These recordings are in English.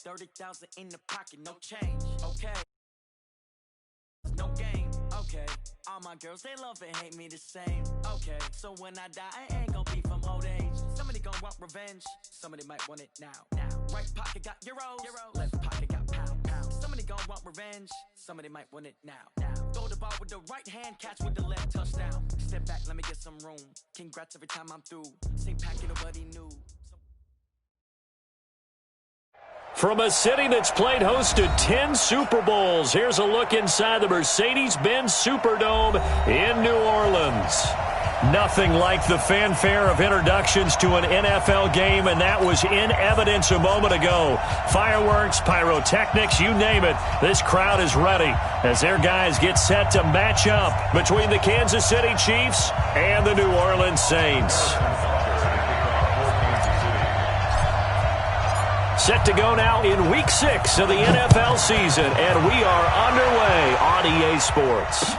30,000 in the pocket, no change. Okay. No game, okay. All my girls, they love and hate me the same. Okay, so when I die, I ain't gonna be from old age. Somebody gonna want revenge, somebody might want it now. Right pocket got euros, left pocket got pound. Somebody gonna want revenge, somebody might want it now. Throw the ball with the right hand, catch with the left, touchdown. Step back, let me get some room. Congrats every time I'm through. Same packet, nobody knew. From a city that's played host to 10 Super Bowls, here's a look inside the Mercedes-Benz Superdome in New Orleans. Nothing like the fanfare of introductions to an NFL game, and that was in evidence a moment ago. Fireworks, pyrotechnics, you name it. This crowd is ready as their guys get set to match up between the Kansas City Chiefs and the New Orleans Saints. Set to go now in Week 6 of the NFL season, and we are underway on EA Sports.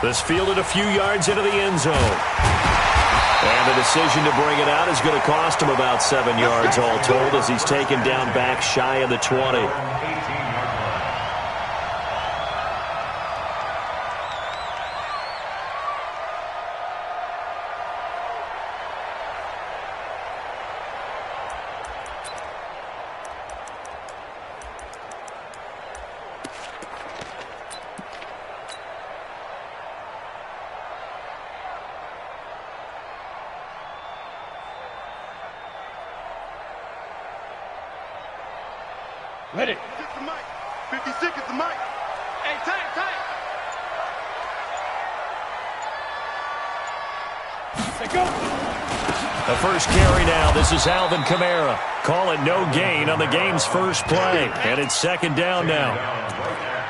This fielded a few yards into the end zone. And the decision to bring it out is going to cost him about 7 yards all told as he's taken down back shy of the 20. Ready. 56 the mic. 56 is the mic. Hey, time. Let's go. The first carry now. This is Alvin Kamara. Call it no gain on the game's first play. And it's second down now.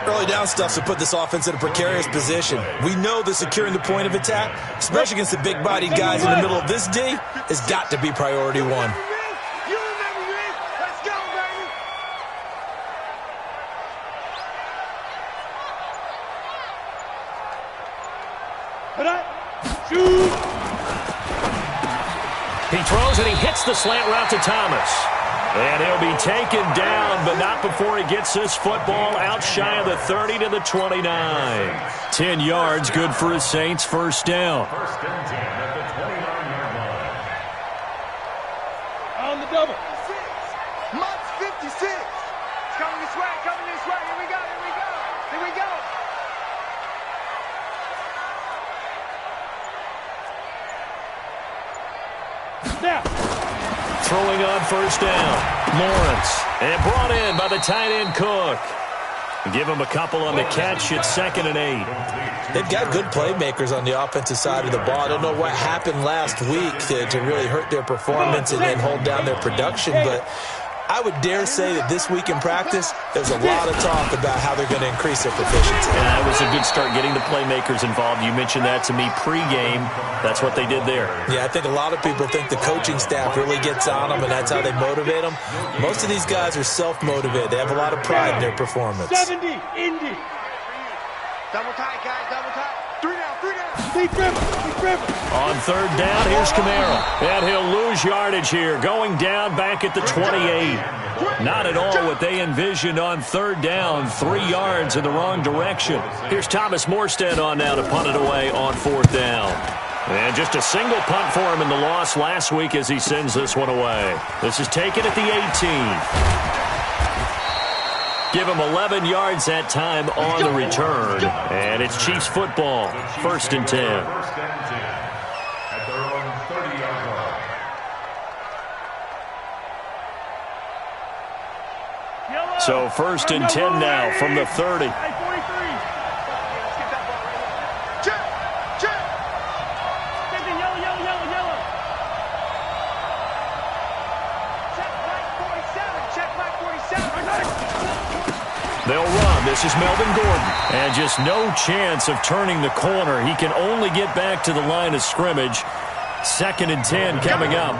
Early down stuff to put this offense in a precarious position. We know that securing the point of attack, especially against the big-bodied guys in the middle of this D, has got to be priority one. He throws and he hits the slant route to Thomas. And he'll be taken down, but not before he gets this football out shy of the 30 to the 29. 10 yards, good for his Saints, first down. First and 10 at the 29-yard line. On the double. Mott's 56. It's coming this way, Here we go. Snap. Throwing on first down. Lawrence. And brought in by the tight end Cook. Give him a couple on the catch at 2nd and 8. They've got good playmakers on the offensive side of the ball. I don't know what happened last week to really hurt their performance and hold down their production, but I would dare say that this week in practice, there's a lot of talk about how they're going to increase their proficiency. And that was a good start getting the playmakers involved. You mentioned that to me pregame. That's what they did there. Yeah, I think a lot of people think the coaching staff really gets on them, and that's how they motivate them. Most of these guys are self-motivated. They have a lot of pride in their performance. 70, Indy. Double tight, guys, double tight. 3 down. Deep river. On third down, here's Kamara. And he'll lose yardage here, going down back at the 28. Not at all what they envisioned on third down. 3 yards in the wrong direction. Here's Thomas Morstead on now to punt it away on fourth down. And just a single punt for him in the loss last week as he sends this one away. This is taken at the 18. Give him 11 yards that time on the return. And it's Chiefs football, 1st and 10. At their own 30-yard line. So 1st and 10 now from the 30. They'll run. This is Melvin Gordon. And just no chance of turning the corner. He can only get back to the line of scrimmage. 2nd and 10 coming up.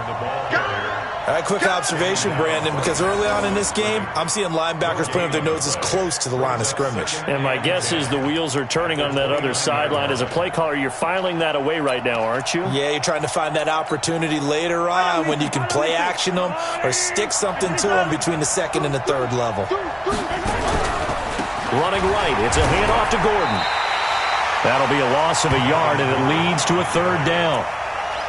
All right, quick observation, Brandon, because early on in this game, I'm seeing linebackers playing with their noses close to the line of scrimmage. And my guess is the wheels are turning on that other sideline. As a play caller, you're filing that away right now, aren't you? Yeah, you're trying to find that opportunity later on when you can play action them or stick something to them between the second and the third level. Running right, it's a handoff to Gordon. That'll be a loss of a yard, and it leads to a third down.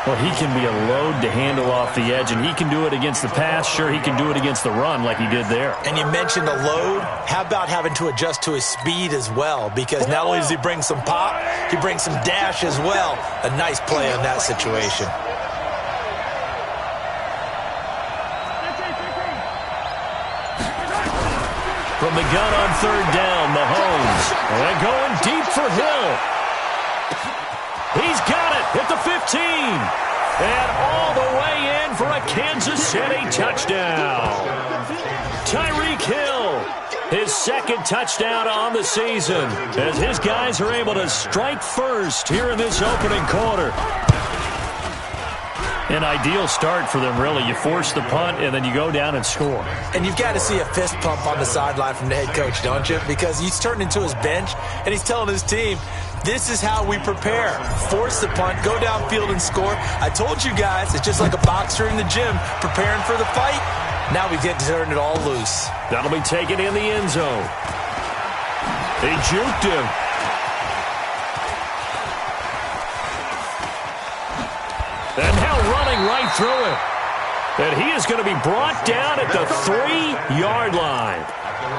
Well, he can be a load to handle off the edge, and he can do it against the pass. Sure, he can do it against the run like he did there. And you mentioned a load. How about having to adjust to his speed as well? Because not only does he bring some pop, he brings some dash as well. A nice play on that situation. From the gun on third down, Mahomes. And going deep for Hill. He's got it at the 15. And all the way in for a Kansas City touchdown. Tyreek Hill, his second touchdown on the season, as his guys are able to strike first here in this opening quarter. An ideal start for them, really. You force the punt, and then you go down and score. And you've got to see a fist pump on the sideline from the head coach, don't you? Because he's turned into his bench, and he's telling his team, this is how we prepare. Force the punt, go downfield and score. I told you guys, it's just like a boxer in the gym preparing for the fight. Now we get to turn it all loose. That'll be taken in the end zone. They juked him. And now running right through it. And he is going to be brought down at the 3-yard line.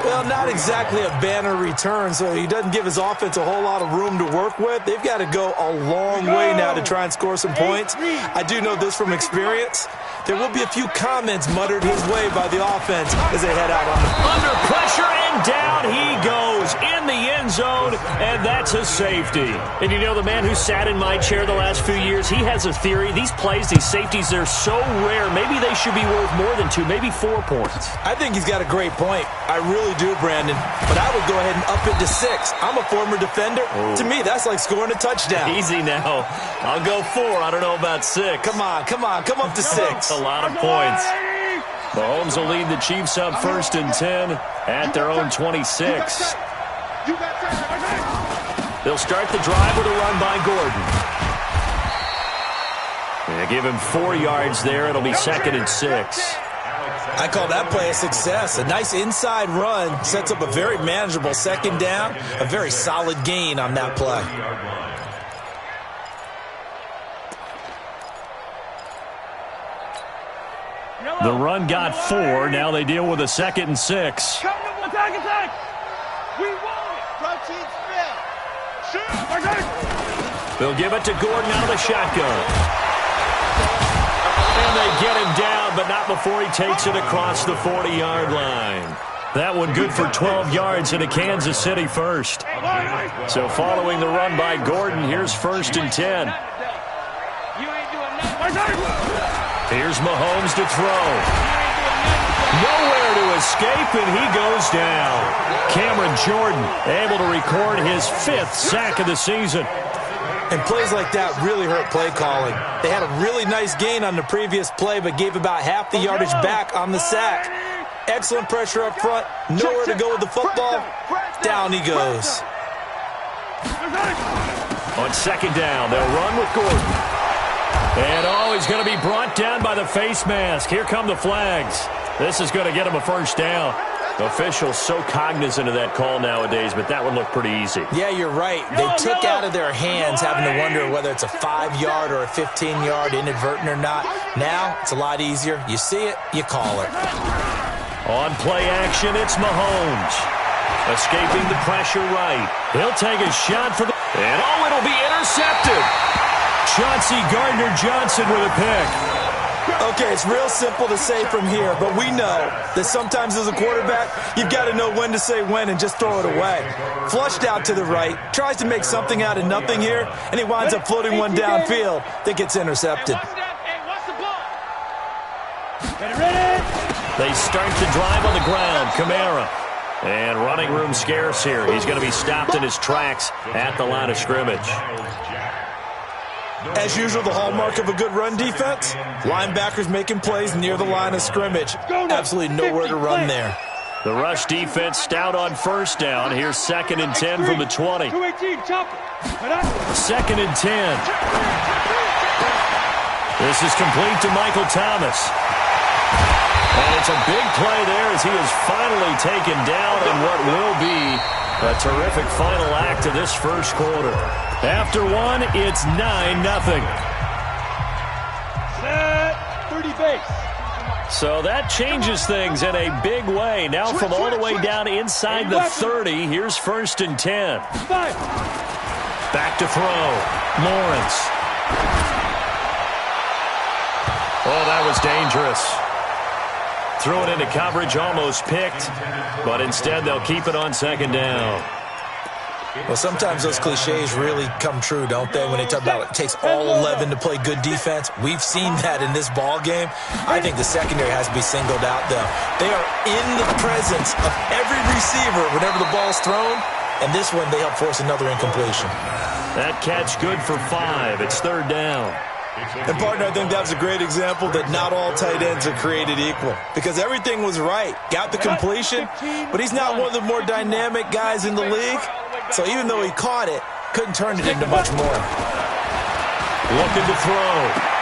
Well, not exactly a banner return, so he doesn't give his offense a whole lot of room to work with. They've got to go a long way now to try and score some points. I do know this from experience. There will be a few comments muttered his way by the offense as they head out on the under pressure, and down he goes in the end zone, and that's a safety. And you know, the man who sat in my chair the last few years, he has a theory. These plays, these safeties, they're so rare. Maybe they should be worth more than 2, maybe 4 points. I think he's got a great point. I really do, Brandon. But I would go ahead and up it to 6. I'm a former defender. Ooh. To me, that's like scoring a touchdown. Easy now. I'll go 4. I don't know about 6. Come on. Come up to 6. A lot of points. Mahomes will lead the Chiefs up 1st and 10 at their own 26. They'll start the drive with a run by Gordon. They give him 4 yards there. It'll be 2nd and 6. I call that play a success. A nice inside run sets up a very manageable 2nd down. A very solid gain on that play. The run got 4. Now they deal with a 2nd and 6. Attack! We want it! Protein spill! They'll give it to Gordon out of the shotgun. And they get him down, but not before he takes it across the 40-yard line. That one good for 12 yards into Kansas City first. So following the run by Gordon, here's 1st and 10. Here's Mahomes to throw. Nowhere to escape, and he goes down. Cameron Jordan able to record his 5th sack of the season. And plays like that really hurt play calling. They had a really nice gain on the previous play, but gave about half the yardage back on the sack. Excellent pressure up front. Nowhere to go with the football. Down he goes. On 2nd down, they'll run with Gordon. And, he's going to be brought down by the face mask. Here come the flags. This is going to get him a 1st down. Officials so cognizant of that call nowadays, but that one looked pretty easy. Yeah, you're right. They took out of their hands having to wonder whether it's a 5-yard or a 15-yard inadvertent or not. Now, it's a lot easier. You see it, you call it. On play action, it's Mahomes. Escaping the pressure right. He'll take a shot for the... And, it'll be intercepted. Chauncey Gardner-Johnson with a pick. Okay, it's real simple to say from here, but we know that sometimes as a quarterback, you've got to know when to say when and just throw it away. Flushed out to the right, tries to make something out of nothing here, and he winds up floating one downfield that gets intercepted. They start the drive on the ground. Kamara. And running room scarce here. He's going to be stopped in his tracks at the line of scrimmage. As usual, the hallmark of a good run defense, linebackers making plays near the line of scrimmage. Absolutely nowhere to run there. The rush defense stout on first down. Here's 2nd and 10 from the 20. 2nd and 10. This is complete to Michael Thomas. And it's a big play there as he is finally taken down in what will be a terrific final act of this first quarter. After one, it's 9-0. Set 30 base. So that changes things in a big way. Now from all the way down inside the 30, here's 1st and 10. Back to throw. Lawrence. Oh, that was dangerous. Threw it into coverage, almost picked, but instead they'll keep it on 2nd down. Well, sometimes those cliches really come true, don't they, when they talk about it takes all 11 to play good defense. We've seen that in this ball game. I think the secondary has to be singled out, though. They are in the presence of every receiver whenever the ball's thrown, and this one they help force another incompletion. That catch good for 5. It's 3rd down. And, partner, I think that was a great example that not all tight ends are created equal because everything was right. Got the completion, but he's not one of the more dynamic guys in the league. So even though he caught it, couldn't turn it into much more. Looking to throw.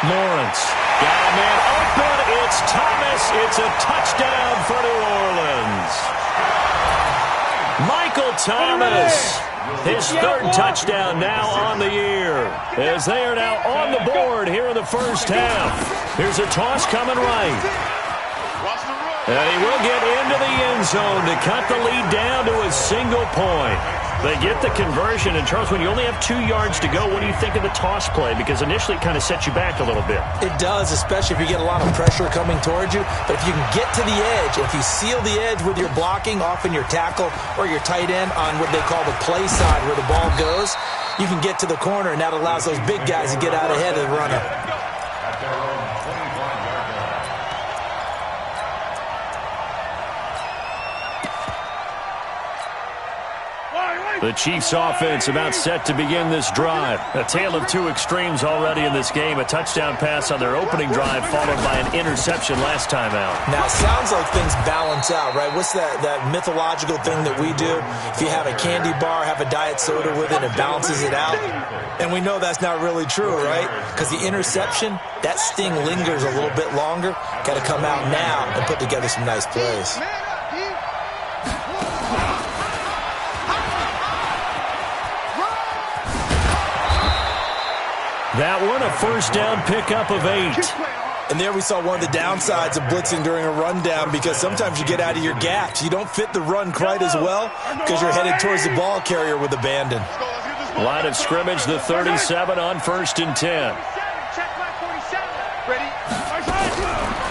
Lawrence. Got a man open. It's Thomas. It's a touchdown for New Orleans. Michael Thomas. His 3rd touchdown now on the year as they are now on the board here in the first half. Here's a toss coming right. And he will get into the end zone to cut the lead down to a single point. They get the conversion, and Charles, when you only have 2 yards to go, what do you think of the toss play? Because initially it kind of sets you back a little bit. It does, especially if you get a lot of pressure coming towards you. But if you can get to the edge, if you seal the edge with your blocking, often your tackle or your tight end on what they call the play side where the ball goes, you can get to the corner, and that allows those big guys to get out ahead of the runner. The Chiefs offense about set to begin this drive. A tale of 2 extremes already in this game. A touchdown pass on their opening drive followed by an interception last time out. Now, it sounds like things balance out, right? What's that mythological thing that we do? If you have a candy bar, have a diet soda with it, it balances it out. And we know that's not really true, right? Because the interception, that sting lingers a little bit longer. Got to come out now and put together some nice plays. That one, a first down pickup of 8. And there we saw one of the downsides of blitzing during a rundown because sometimes you get out of your gaps. You don't fit the run quite as well because you're headed towards the ball carrier with abandon. Line of scrimmage, the 37 on 1st and 10.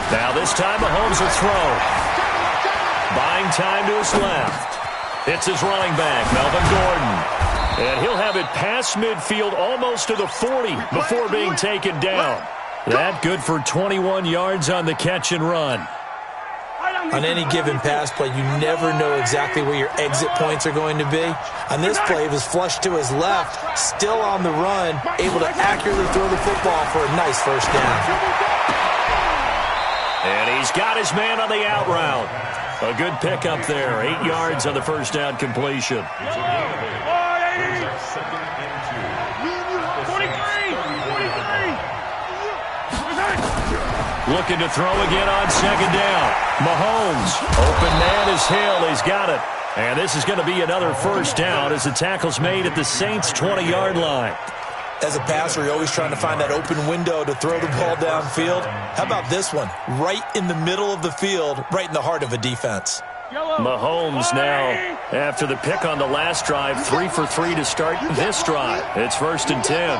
Now this time Mahomes will throw. Buying time to his left. It's his running back, Melvin Gordon. And he'll have it past midfield almost to the 40 before being taken down. That good for 21 yards on the catch and run. On any given pass play, you never know exactly where your exit points are going to be. On this play, he was flushed to his left, still on the run, able to accurately throw the football for a nice first down. And he's got his man on the out route. A good pickup there. 8 yards on the first down completion. Looking to throw again on 2nd down. Mahomes, open man is Hill. He's got it. And this is going to be another first down as the tackle's made at the Saints' 20-yard line. As a passer, you're always trying to find that open window to throw the ball downfield. How about this one? Right in the middle of the field, right in the heart of a defense. Mahomes now, after the pick on the last drive, 3 for 3 to start this drive. It's 1st and 10.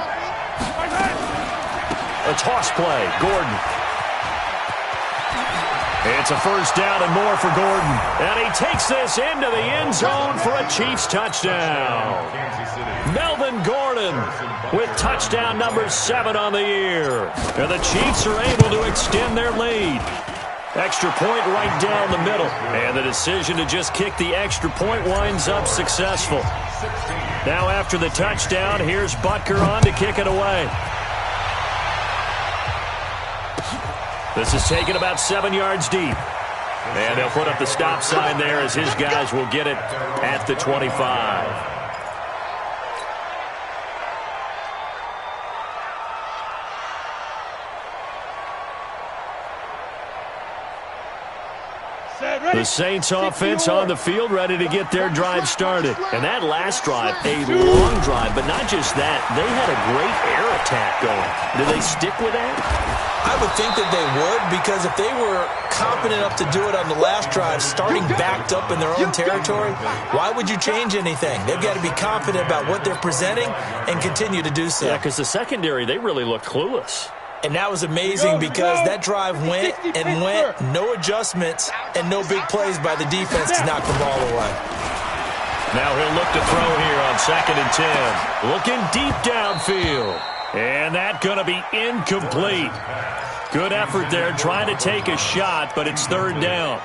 A toss play, Gordon. It's a first down and more for Gordon. And he takes this into the end zone for a Chiefs touchdown. Melvin Gordon with touchdown number 7 on the year. And the Chiefs are able to extend their lead. Extra point right down the middle. And the decision to just kick the extra point winds up successful. Now after the touchdown, here's Butker on to kick it away. This is taken about 7 yards deep. And they'll put up the stop sign there as his guys will get it at the 25. The Saints offense on the field, ready to get their drive started. And that last drive, a long drive, but not just that. They had a great air attack going. Do they stick with that? I would think that they would, because if they were confident enough to do it on the last drive, starting backed up in their own territory, why would you change anything? They've got to be confident about what they're presenting and continue to do so. Yeah, because the secondary, they really look clueless. And that was amazing because that drive went and went, no adjustments, and no big plays by the defense to knock the ball away. Now he'll look to throw here on 2nd and 10. Looking deep downfield. And that's going to be incomplete. Good effort there trying to take a shot, but it's 3rd down.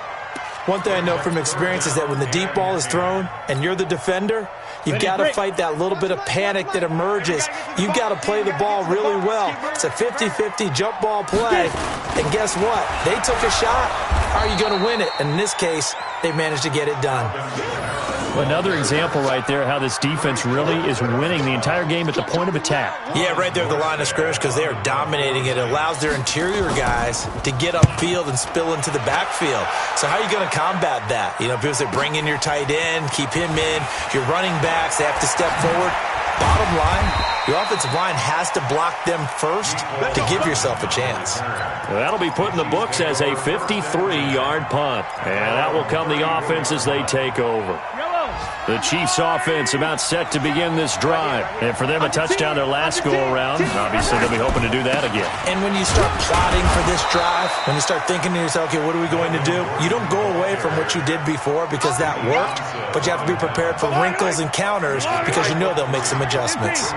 One thing I know from experience is that when the deep ball is thrown and you're the defender, you've got to fight that little bit of panic that emerges. You've got to play the ball really well. It's a 50-50 jump ball play. And guess what? They took a shot. How are you going to win it? And in this case, they managed to get it done. Another example right there how this defense really is winning the entire game at the point of attack. Yeah, right there at the line of scrimmage because they are dominating it. It allows their interior guys to get upfield and spill into the backfield. So how are you going to combat that? You know, people say bring in your tight end, keep him in. Your running backs, they have to step forward. Bottom line, your offensive line has to block them first to give yourself a chance. That'll be put in the books as a 53-yard punt. And that will come the offense as they take over. The Chiefs offense about set to begin this drive. And for them, a touchdown their last go-around. Obviously, they'll be hoping to do that again. And when you start plotting for this drive, when you start thinking to yourself, okay, what are we going to do? You don't go away from what you did before because that worked, but you have to be prepared for wrinkles and counters because you know they'll make some adjustments.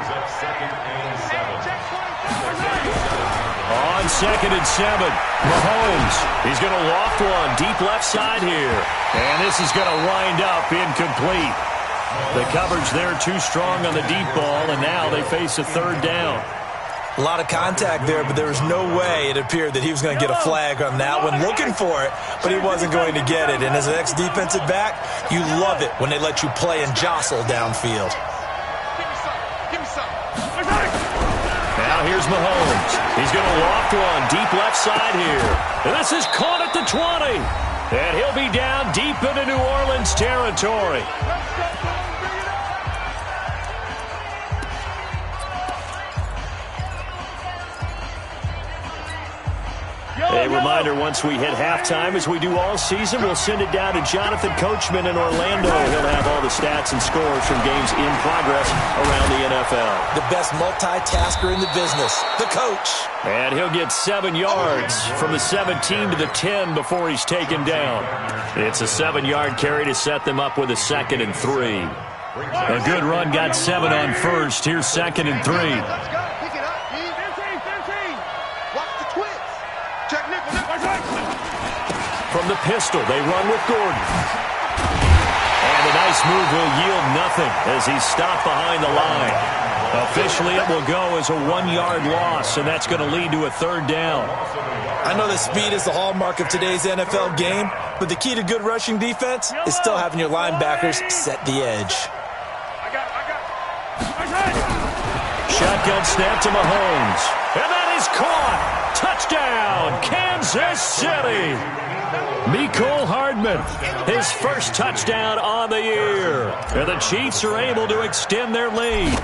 On 2nd and 7, Mahomes. He's going to loft one deep left side here. And this is going to wind up incomplete. The coverage there too strong on the deep ball, and now they face a 3rd down. A lot of contact there, but there was no way it appeared that he was going to get a flag on that one. Looking for it, but he wasn't going to get it. And as an ex-defensive back, you love it when they let you play and jostle downfield. Now here's Mahomes. He's going to loft one deep left side here. And this is caught at the 20. And he'll be down deep into New Orleans territory. A reminder, once we hit halftime, as we do all season, we'll send it down to Jonathan Coachman in Orlando. He'll have all the stats and scores from games in progress around the NFL. The best multitasker in the business, the coach. And he'll get 7 yards from the 17 to the 10 before he's taken down. It's a 7-yard carry to set them up with a 2nd and 3. A good run got 7 on first. Here's 2nd and 3. From the pistol, they run with Gordon. And the nice move will yield nothing as he's stopped behind the line. Officially, it will go as a 1-yard loss, and that's going to lead to a 3rd down. I know that speed is the hallmark of today's NFL game, but the key to good rushing defense is still having your linebackers set the edge. Shotgun snap to Mahomes. And that is caught. Touchdown, Kansas City. Mecole Hardman, his first touchdown on the year. And the Chiefs are able to extend their lead.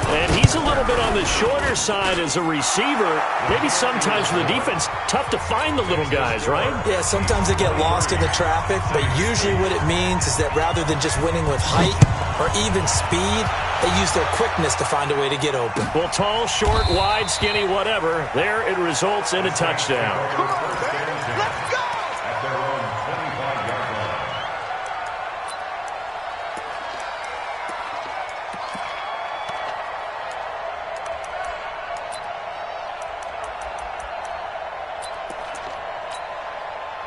And he's a little bit on the shorter side as a receiver. Maybe sometimes for the defense, tough to find the little guys, right? Yeah, sometimes they get lost in the traffic, but usually what it means is that rather than just winning with height or even speed, they use their quickness to find a way to get open. Well, tall, short, wide, skinny, whatever, there it results in a touchdown. Come on, baby. Let's go!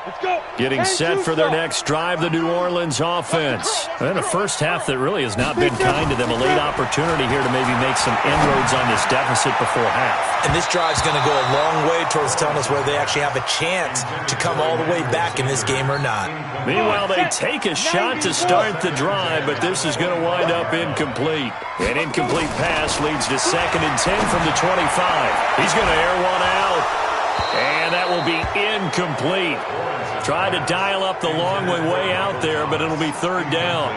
Let's go! Getting set for their next drive, the New Orleans offense. And a first half that really has not been kind to them. A late opportunity here to maybe make some inroads on this deficit before half. And this drive's going to go a long way towards telling us whether they actually have a chance to come all the way back in this game or not. Meanwhile, they take a shot to start the drive, but this is going to wind up incomplete. An incomplete pass leads to 2nd and 10 from the 25. He's going to air one out. And that will be incomplete. Tried to dial up the long way out there, but it'll be 3rd down.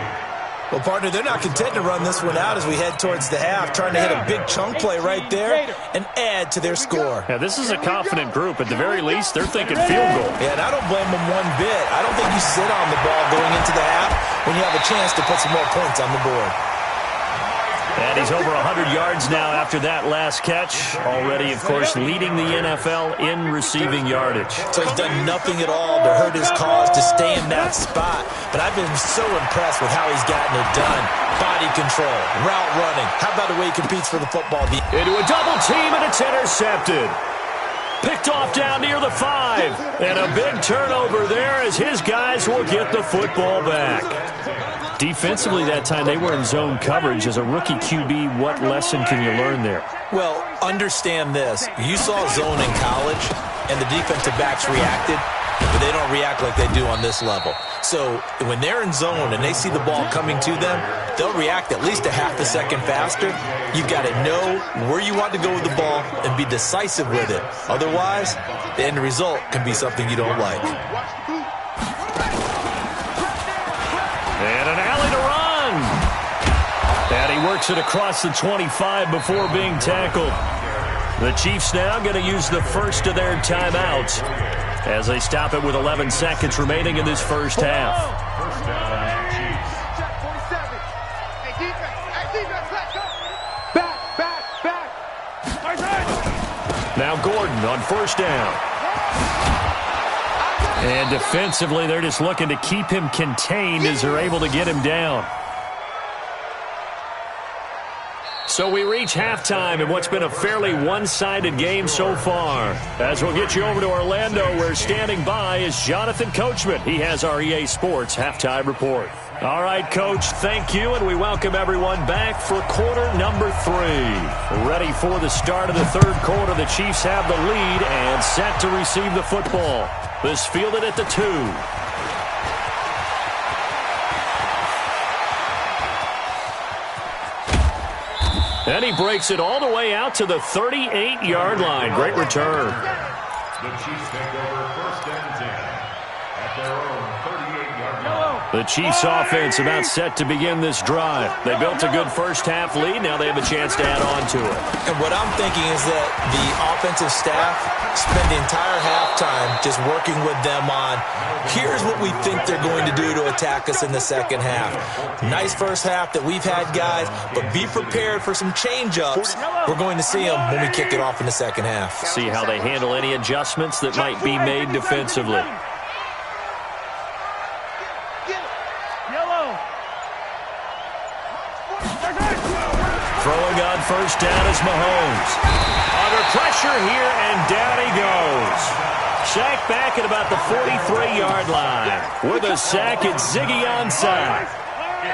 Well, partner, they're not content to run this one out as we head towards the half, trying to hit a big chunk play right there and add to their score. Yeah, this is a confident group. At the very least, they're thinking field goal. Yeah, and I don't blame them one bit. I don't think you sit on the ball going into the half when you have a chance to put some more points on the board. And he's over 100 yards now after that last catch. Already, of course, leading the NFL in receiving yardage. So he's done nothing at all to hurt his cause to stay in that spot. But I've been so impressed with how he's gotten it done. Body control, route running. How about the way he competes for the football? Into a double team, and it's intercepted. Picked off down near the 5. And a big turnover there as his guys will get the football back. Defensively that time, they were in zone coverage. As a rookie QB, what lesson can you learn there? Well, understand this. You saw zone in college, and the defensive backs reacted, but they don't react like they do on this level. So when they're in zone and they see the ball coming to them, they'll react at least a half a second faster. You've got to know where you want to go with the ball and be decisive with it. Otherwise, the end result can be something you don't like. And an alley to run. And he works it across the 25 before being tackled. The Chiefs now going to use the first of their timeouts as they stop it with 11 seconds remaining in this first half. First down, Chiefs. Check 47. Hey, defense. Hey, defense, let's go. Back. Now Gordon on first down. And defensively, they're just looking to keep him contained as they're able to get him down. So we reach halftime in what's been a fairly one-sided game so far. As we'll get you over to Orlando, where standing by is Jonathan Coachman. He has our EA Sports Halftime Report. All right, Coach, thank you, and we welcome everyone back for quarter number 3. Ready for the start of the third quarter. The Chiefs have the lead and set to receive the football. This fielded at the 2. And he breaks it all the way out to the 38-yard line. Great return. The Chiefs take over 1st and 10 at their own 38-yard line. The Chiefs offense about set to begin this drive. They built a good first half lead. Now they have a chance to add on to it. And what I'm thinking is that the offensive staff spend the entire halftime just working with them on, here's what we think they're going to do to attack us in the second half. Nice first half that we've had, guys, but be prepared for some change-ups. We're going to see them when we kick it off in the second half. See how they handle any adjustments that might be made defensively. Throwing on first down is Mahomes. Under pressure here, and down he goes. Sacked back at about the 43-yard line. With a sack, it's Ziggy Ansah.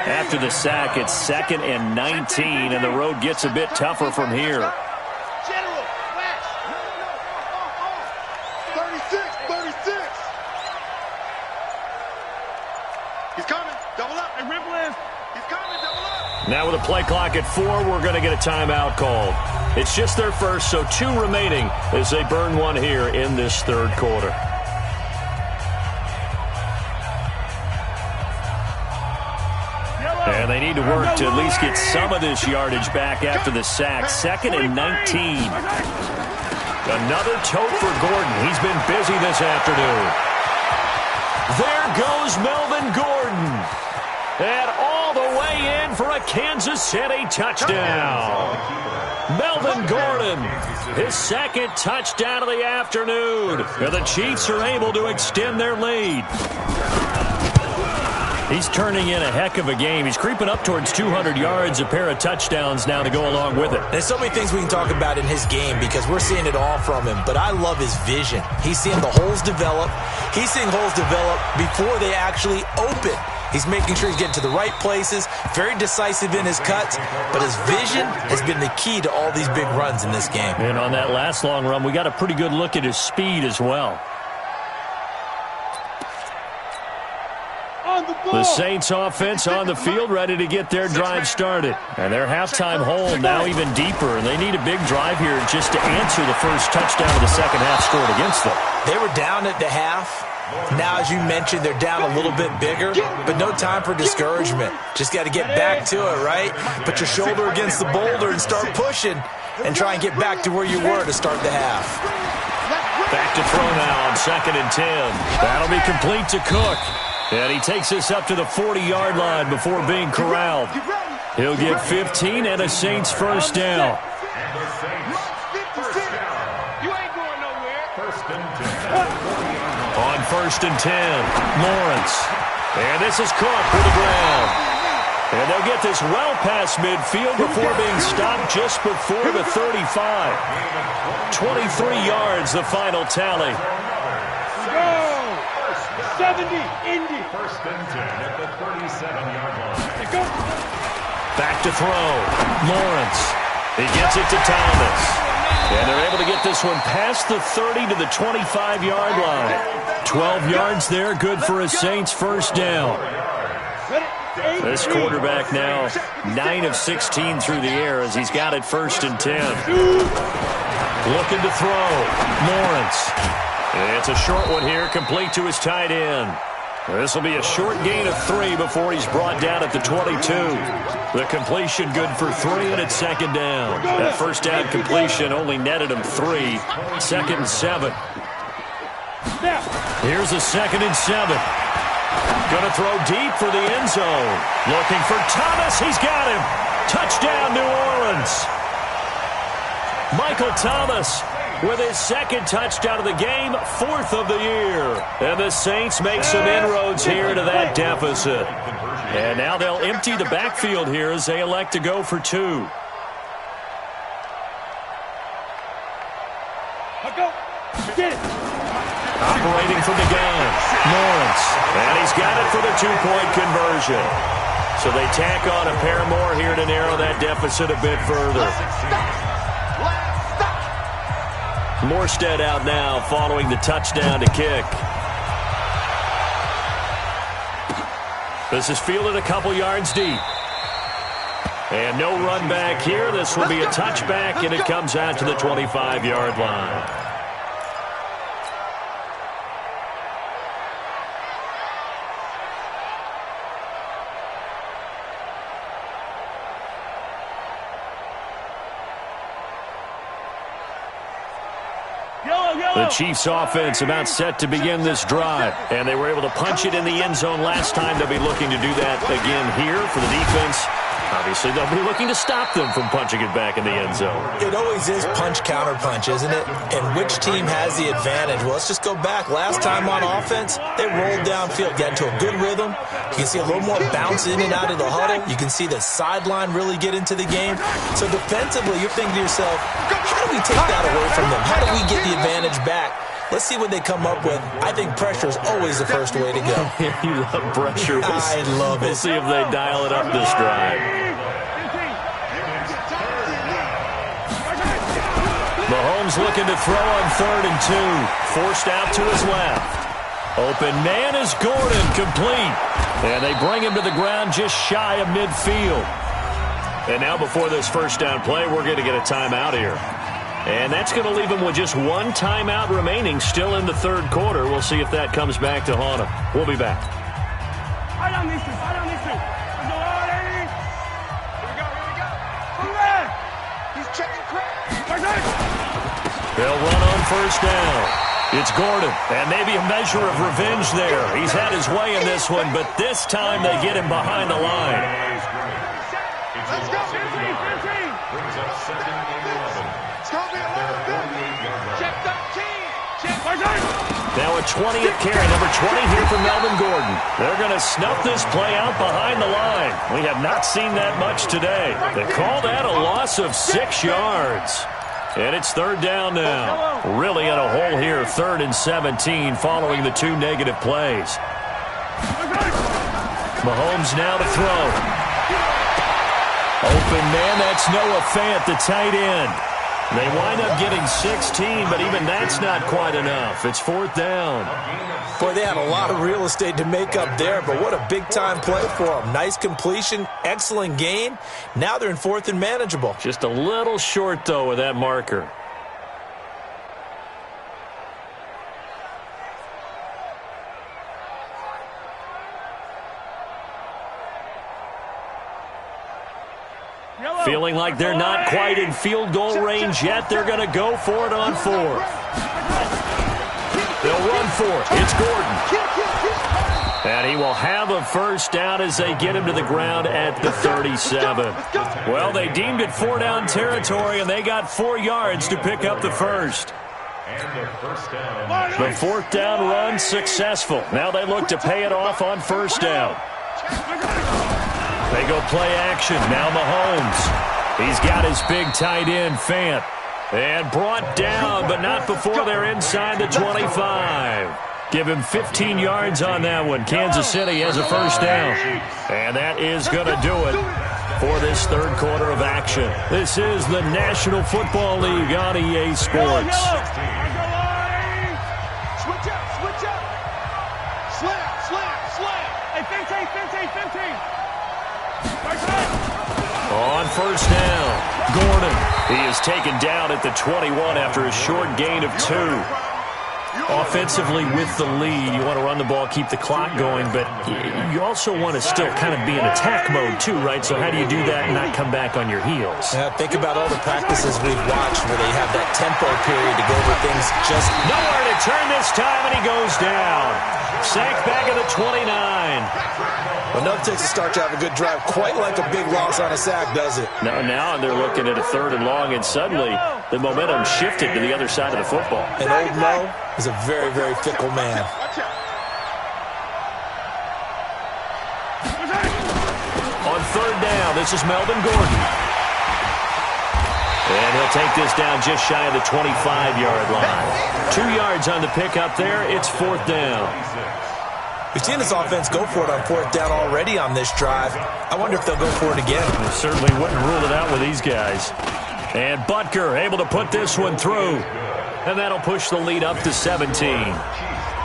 After the sack, it's 2nd and 19, and the road gets a bit tougher from here. 36. He's coming. Double up. And rip left. He's coming. Double up. Now with a play clock at 4, we're going to get a timeout called. It's just their first, so 2 remaining as they burn one here in this third quarter. And they need to work to at least get some of this yardage back after the sack. 2nd and 19. Another tote for Gordon. He's been busy this afternoon. There goes Melvin Gordon. And all the way in for a Kansas City touchdown. Melvin Gordon, his 2nd touchdown of the afternoon. And the Chiefs are able to extend their lead. He's turning in a heck of a game. He's creeping up towards 200 yards, a pair of touchdowns now to go along with it. There's so many things we can talk about in his game because we're seeing it all from him, but I love his vision. He's seeing the holes develop. He's seeing holes develop before they actually open. He's making sure he's getting to the right places, very decisive in his cuts, but his vision has been the key to all these big runs in this game. And on that last long run, we got a pretty good look at his speed as well. The Saints offense on the field, ready to get their drive started. And their halftime hole now even deeper, and they need a big drive here just to answer the first touchdown of the second half scored against them. They were down at the half. Now, as you mentioned, they're down a little bit bigger, but no time for discouragement. Just got to get back to it, right? Put your shoulder against the boulder and start pushing and try and get back to where you were to start the half. Back to throw now on 2nd and 10. That'll be complete to Cook. And he takes us up to the 40-yard line before being corralled. He'll get 15 and a Saints first down. On 1st and 10, Lawrence. And this is caught for the ground. And they'll get this well past midfield before being stopped just before the 35. 23 yards, the final tally. 70, Indy. 1st and 10 at the 37-yard line. Back to throw. Lawrence. He gets it to Thomas. And they're able to get this one past the 30 to the 25-yard line. 12 yards there, good for a Saints first down. This quarterback now 9 of 16 through the air as he's got it 1st and 10. Looking to throw. Lawrence. It's a short one here, complete to his tight end. This will be a short gain of 3 before he's brought down at the 22. The completion good for 3, and it's 2nd down. That first down completion only netted him 3. 2nd and 7. Here's a 2nd and 7. Going to throw deep for the end zone. Looking for Thomas. He's got him. Touchdown, New Orleans. Michael Thomas with his 2nd touchdown of the game, 4th of the year. And the Saints make some inroads here to that deficit. And now they'll empty the backfield here as they elect to go for 2. Operating from the gun, Lawrence. And he's got it for the 2-point conversion. So they tack on a pair more here to narrow that deficit a bit further. Morstead out now following the touchdown to kick. This is fielded a couple yards deep. And no run back here. This will be a touchback, and it comes out to the 25-yard line. The Chiefs offense about set to begin this drive, and they were able to punch it in the end zone last time. They'll be looking to do that again here for the defense. Obviously, they'll be looking to stop them from punching it back in the end zone. It always is punch-counter-punch, isn't it? And which team has the advantage? Well, let's just go back. Last time on offense, they rolled downfield, got into a good rhythm. You can see a little more bounce in and out of the huddle. You can see the sideline really get into the game. So defensively, you're thinking to yourself, how do we take that away from them? How do we get the advantage back? Let's see what they come up with. I think pressure is always the first way to go. You love pressure. I love it. We'll see if they dial it up this drive. Mahomes looking to throw on 3rd and 2. Forced out to his left. Open man is Gordon, complete. And they bring him to the ground just shy of midfield. And now before this first down play, we're going to get a timeout here. And that's going to leave him with just one timeout remaining still in the 3rd quarter. We'll see if that comes back to haunt him. We'll be back. I don't need to. He's checking They'll run on 1st down. It's Gordon, and maybe a measure of revenge there. He's had his way in this one, but this time they get him behind the line. Let's go, 15. Brings up 2nd and 11. It's going to be a lot of check 13. Check 13. Now a 20th carry, number 20 here for Melvin Gordon. They're going to snuff this play out behind the line. We have not seen that much today. They call that a loss of 6 yards. And it's third down now. Really in a hole here, 3rd and 17 following the 2 negative plays. Mahomes now to throw. Open man, that's Noah Fant, the tight end. They wind up getting 16, but even that's not quite enough. It's 4th down. Boy, they had a lot of real estate to make up there, but what a big-time play for them. Nice completion, excellent gain. Now they're in 4th and manageable. Just a little short, though, with that marker. Feeling like they're not quite in field goal range yet. They're going to go for it on 4th. They'll run for it. It's Gordon. And he will have a first down as they get him to the ground at the 37. Well, they deemed it 4-down territory, and they got 4 yards to pick up the first. The 4th down run successful. Now they look to pay it off on 1st down. They go play action. Now Mahomes. He's got his big tight end, Fant. And brought down, but not before they're inside the 25. Give him 15 yards on that one. Kansas City has a first down. And that is going to do it for this 3rd quarter of action. This is the National Football League on EA Sports. Switch up, switch up. Slam. Hey, Fente. On 1st down, Gordon. He is taken down at the 21 after a short gain of 2. Offensively with the lead, you want to run the ball, keep the clock going, but you also want to still kind of be in attack mode too, right? So how do you do that and not come back on your heels? Yeah, think about all the practices we've watched where they have that tempo period to go over things just... Nowhere to turn this time, and he goes down. Sacked back at the 29. Well, nothing takes a start to have a good drive quite like a big loss on a sack, does it? No, now they're looking at a 3rd and long, and suddenly the momentum shifted to the other side of the football. And old Mo is a very, very fickle man. On 3rd down, this is Melvin Gordon. And he'll take this down just shy of the 25-yard line. 2 yards on the pickup there. It's 4th down. We've seen this offense go for it on 4th down already on this drive. I wonder if they'll go for it again. They certainly wouldn't rule it out with these guys. And Butker able to put this one through. And that'll push the lead up to 17.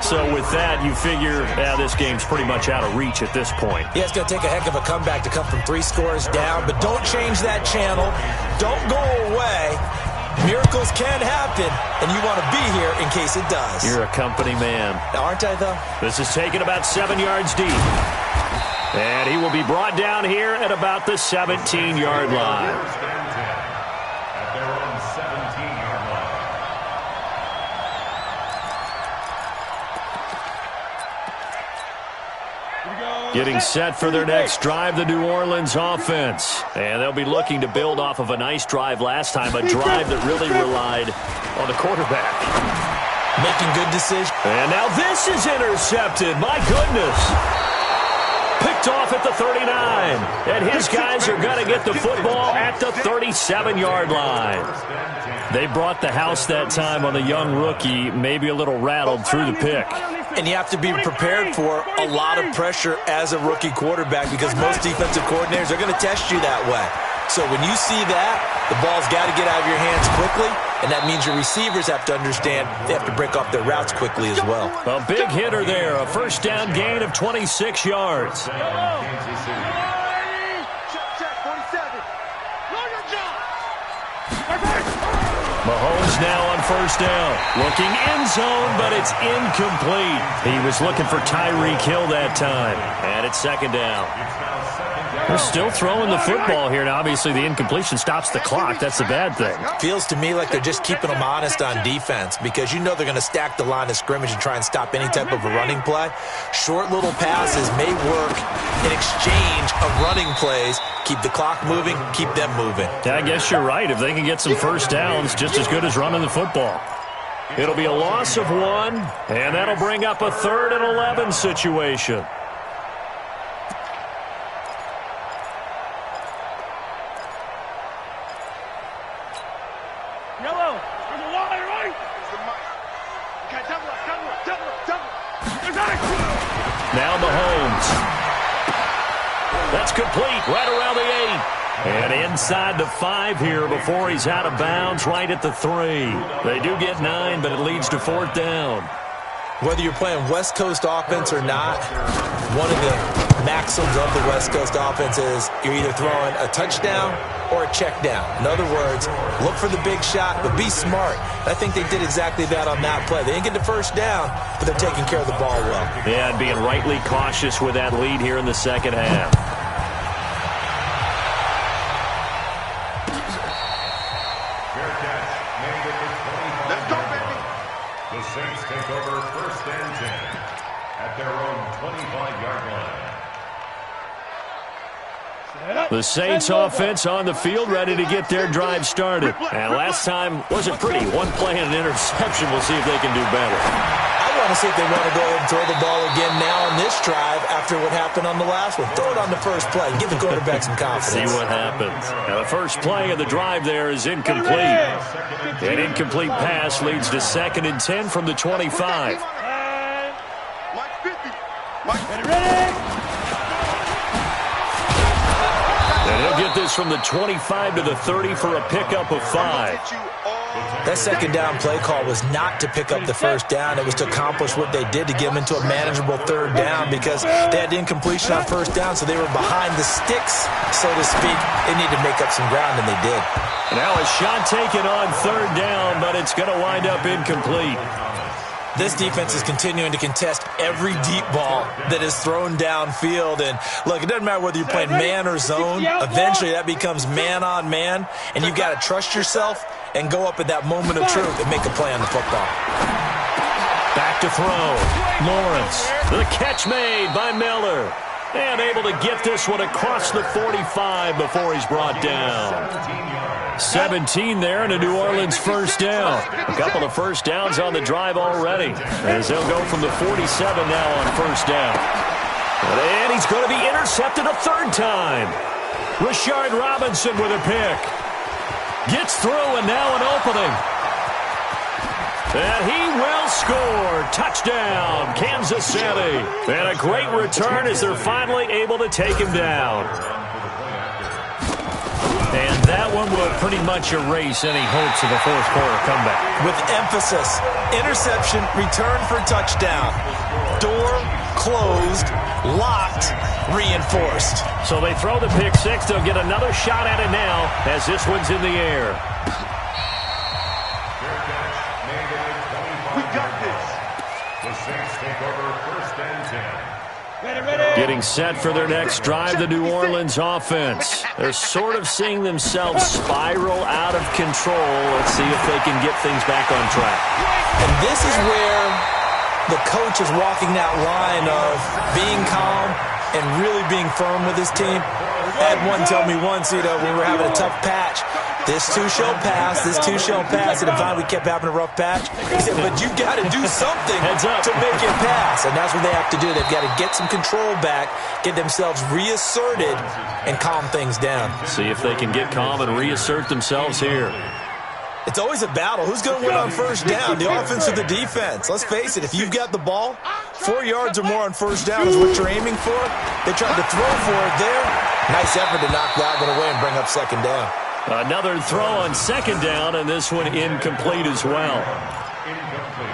So with that, you figure this game's pretty much out of reach at this point. Yeah, it's going to take a heck of a comeback to come from 3 scores down. But don't change that channel. Don't go away. Miracles can happen, and you want to be here in case it does. You're a company man. Aren't I, though? This is taken about 7 yards deep. And he will be brought down here at about the 17-yard line. At their own 17-yard line. Getting set for their next drive, the New Orleans offense. And they'll be looking to build off of a nice drive last time, a drive that really relied on the quarterback. Making good decisions. And now this is intercepted. My goodness. Picked off at the 39. And his guys are going to get the football at the 37-yard line. They brought the house that time on the young rookie, maybe a little rattled through the pick. And you have to be prepared for a lot of pressure as a rookie quarterback because most defensive coordinators are going to test you that way. So when you see that, the ball's got to get out of your hands quickly, and that means your receivers have to understand they have to break off their routes quickly as well. A big hitter there, a first down gain of 26 yards. Mahomes now on first down. Looking end zone, but it's incomplete. He was looking for Tyreek Hill that time. And it's 2nd down. They're still throwing the football here. Now, obviously, the incompletion stops the clock. That's the bad thing. Feels to me like they're just keeping them honest on defense because you know they're going to stack the line of scrimmage and try and stop any type of a running play. Short little passes may work in exchange of running plays. Keep the clock moving, keep them moving. Yeah, I guess you're right. If they can get some first downs, just as good as running the football. It'll be a loss of 1, and that'll bring up a 3rd and 11 situation. Yellow. There's a line, right? There's the mic. Okay, double up. There's ice. Now Mahomes. That's complete right around the 8. And inside the 5 here before he's out of bounds right at the 3. They do get 9, but it leads to 4th down. Whether you're playing West Coast offense or not, one of the maxims of the West Coast offense is you're either throwing a touchdown or a check down. In other words, look for the big shot, but be smart. I think they did exactly that on that play. They didn't get the first down, but they're taking care of the ball well. Yeah, and being rightly cautious with that lead here in the second half. Let's go, baby. The Saints take over 1st and 10 at their own 25-yard line. The Saints offense on the field ready to get their drive started. And last time wasn't pretty. 1 play and an interception. We'll see if they can do better. I want to see if they want to go ahead and throw the ball again now on this drive after what happened on the last one. Throw it on the first play. Give the quarterback some confidence. See what happens. Now the first play of the drive there is incomplete. An incomplete pass leads to 2nd and 10 from the 25. Mike 50. Mike ready. And he'll get this from the 25 to the 30 for a pickup of 5. That second down play call was not to pick up the first down. It was to accomplish what they did to get them into a manageable 3rd down because they had incompletion on first down, so they were behind the sticks, so to speak. They needed to make up some ground, and they did. Now a shot taken on 3rd down, but it's going to wind up incomplete. This defense is continuing to contest every deep ball that is thrown downfield. And, look, it doesn't matter whether you're playing man or zone. Eventually, that becomes man-on-man, and you've got to trust yourself and go up at that moment of truth and make a play on the football. Back to throw. Lawrence. The catch made by Miller. And able to get this one across the 45 before he's brought down. 17 there and a New Orleans first down. A couple of first downs on the drive already as they'll go from the 47 now on first down. And he's going to be intercepted a 3rd time. Rashard Robinson with a pick. Gets through and now an opening. And he will score. Touchdown, Kansas City. And a great return as they're finally able to take him down. And that one will pretty much erase any hopes of a 4th quarter comeback. With emphasis, interception, return for touchdown. Door closed, locked, reinforced. So they throw the pick 6. They'll get another shot at it now as this one's in the air. We got this. The Saints take over 1st and 10. Getting set for their next drive, the New Orleans offense. They're sort of seeing themselves spiral out of control. Let's see if they can get things back on track. And this is where the coach is walking that line of being calm and really being firm with his team. I had one tell me once, when we were having a tough patch, this too shall pass, this too shall pass. And finally we kept having a rough patch. He said, but you got to do something to make it pass. And that's what they have to do. They've got to get some control back, get themselves reasserted, and calm things down. See if they can get calm and reassert themselves here. It's always a battle. Who's going to win on first down, the offense or the defense? Let's face it, if you've got the ball, 4 yards or more on first down is what you're aiming for. They tried to throw for it there. Nice effort to knock that one away and bring up 2nd down. Another throw on 2nd down, and this one incomplete as well.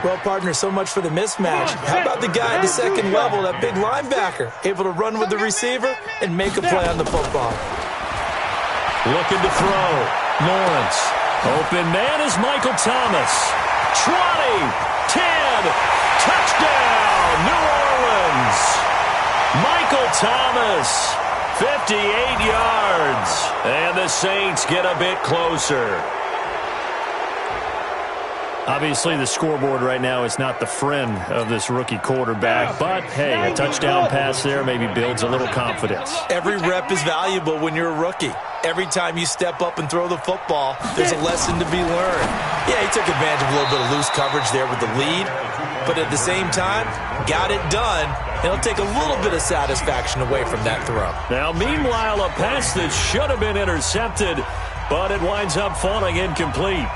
Well, partner, so much for the mismatch. How about the guy at the 2nd level, that big linebacker, able to run with the receiver and make a play on the football? Looking to throw. Lawrence. Open man is Michael Thomas. 20, 10, touchdown, New Orleans. Michael Thomas, 58 yards, and the Saints get a bit closer. Obviously, the scoreboard right now is not the friend of this rookie quarterback, but, hey, a touchdown pass there maybe builds a little confidence. Every rep is valuable when you're a rookie. Every time you step up and throw the football, there's a lesson to be learned. Yeah, he took advantage of a little bit of loose coverage there with the lead, but at the same time, got it done. It'll take a little bit of satisfaction away from that throw. Now, meanwhile, a pass that should have been intercepted, but it winds up falling incomplete.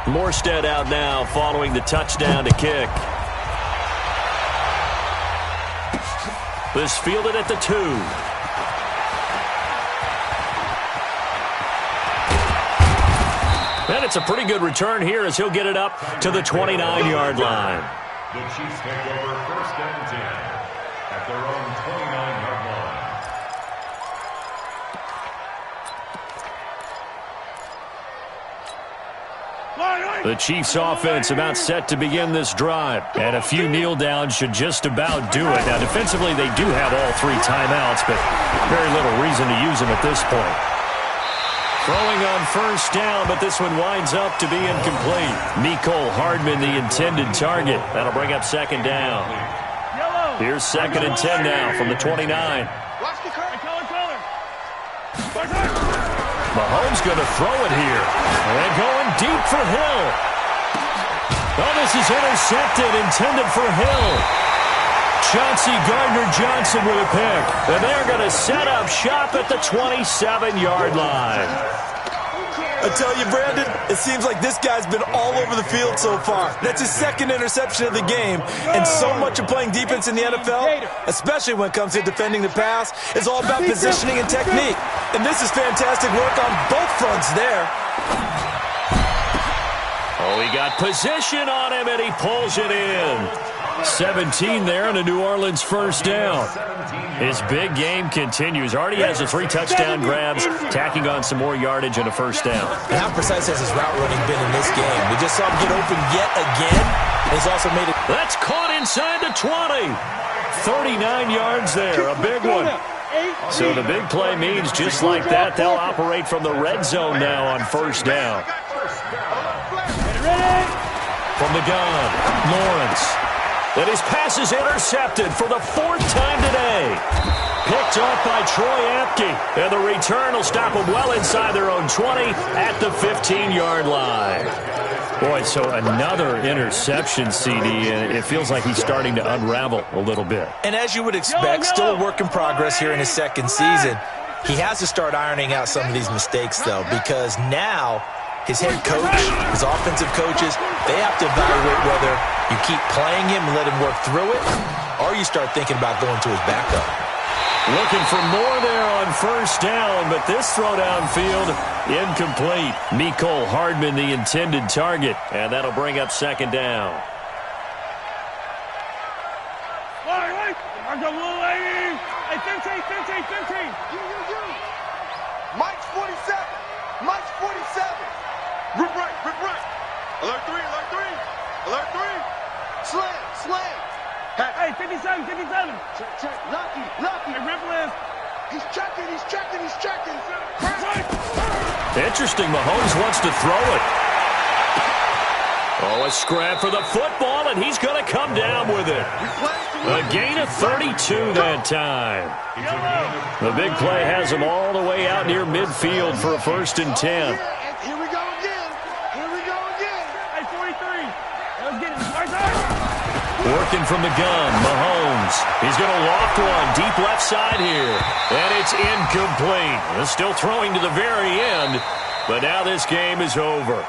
Morstead out now following the touchdown to kick. This fielded at the 2. And it's a pretty good return here as he'll get it up to the 29-yard line. The Chiefs take over 1st and 10 at their own 29-yard line. The Chiefs offense about set to begin this drive. And a few kneel downs should just about do it. Now, defensively, they do have all 3 timeouts, but very little reason to use them at this point. Throwing on 1st down, but this one winds up to be incomplete. Mecole Hardman, the intended target. That'll bring up 2nd down. Here's 2nd and 10 now from the 29. Mahomes going to throw it here. And going deep for Hill. Oh, this is intercepted, intended for Hill. Chauncey Gardner-Johnson with a pick. And they're going to set up shop at the 27-yard line. I tell you, Brandon, it seems like this guy's been all over the field so far. That's his 2nd interception of the game. And so much of playing defense in the NFL, especially when it comes to defending the pass, is all about positioning and technique. And this is fantastic work on both fronts there. Oh, he got position on him, and he pulls it in. 17 there and a New Orleans 1st down. His big game continues. Already has the 3 touchdown grabs, tacking on some more yardage and a 1st down. And how precise has his route running been in this game? We just saw him get open yet again. And he's also made it. That's caught inside the 20. 39 yards there, a big one. So the big play means just like that, they'll operate from the red zone now on 1st down. From the gun, Lawrence. And his pass is intercepted for the 4th time today. Picked off by Troy Apke. And the return will stop them well inside their own 20 at the 15-yard line. Boy, so another interception, CD, and it feels like he's starting to unravel a little bit. And as you would expect, still a work in progress here in his 2nd season. He has to start ironing out some of these mistakes, though, because now his head coach, his offensive coaches, they have to evaluate whether you keep playing him and let him work through it, or you start thinking about going to his backup. Looking for more there on 1st down, but this throw downfield incomplete. Mecole Hardman, the intended target, and that'll bring up 2nd down. Mike's 47. Mike's 47. Rip right, rip right. Alert 3, alert 3. Alert 3. Slam, slam. Hey, 57, 57. Check, Lucky, Lucky. Hey, rip list. He's checking, he's checking, he's checking. Interesting, Mahomes wants to throw it. Oh, a scrap for the football, and he's going to come down with it. A gain of 32 that time. The big play has him all the way out near midfield for a 1st and 10. Here we go again. Here we go again. Hey, 43. Let's get it. Working from the gun, Mahomes. He's going to loft one deep left side here. And it's incomplete. Still throwing to the very end, but now this game is over.